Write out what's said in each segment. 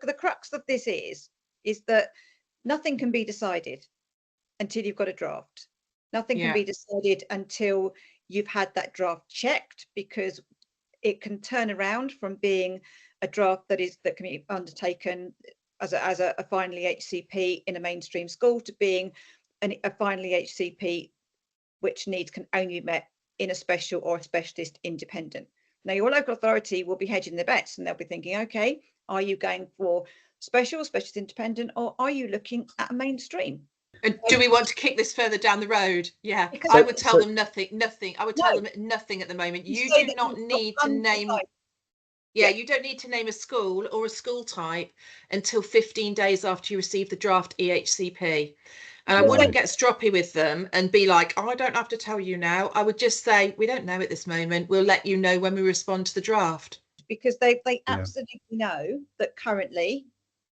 the crux of this is that nothing can be decided until you've got a draft. Nothing can be decided until you've had that draft checked, because it can turn around from being a draft that can be undertaken as a final EHCP in a mainstream school to being a final EHCP which needs can only be met in a special or a specialist independent. Now, your local authority will be hedging their bets, and they'll be thinking, okay, are you going for special, specialist independent, or are you looking at a mainstream? And do we want to kick this further down the road? Yeah, Because I would tell them nothing. I would tell No. them nothing at the moment. You You say do that not you've got need to name. undecided. Yeah, you don't need to name a school or a school type until 15 days after you receive the draft EHCP. And I wouldn't get stroppy with them and be like, oh, I don't have to tell you now. I would just say, we don't know at this moment. We'll let you know when we respond to the draft. Because they absolutely know that currently,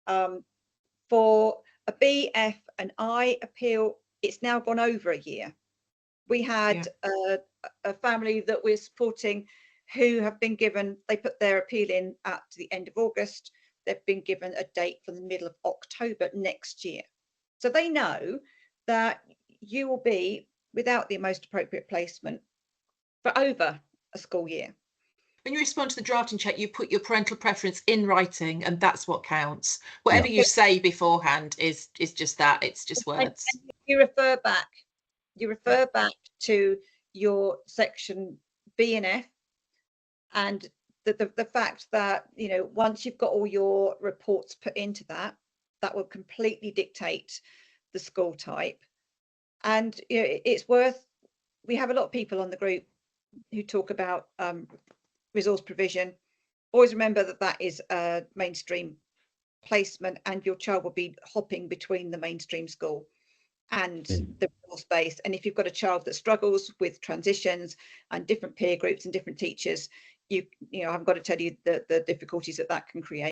for a B, F and I appeal, it's now gone over a year. We had a family that we're supporting who have been given, they put their appeal in at the end of August. They've been given a date for the middle of October next year. So they know that you will be without the most appropriate placement for over a school year. When you respond to the drafting check, you put your parental preference in writing, and that's what counts. Whatever you say beforehand is just that. It's just words. And you refer back to your section B and F, and the fact that, you know, once you've got all your reports put into that will completely dictate the school type. And you know, it's worth, we have a lot of people on the group who talk about resource provision. Always remember that that is a mainstream placement, and your child will be hopping between the mainstream school and the resource base. And if you've got a child that struggles with transitions and different peer groups and different teachers, you know, I've got to tell you the difficulties that can create.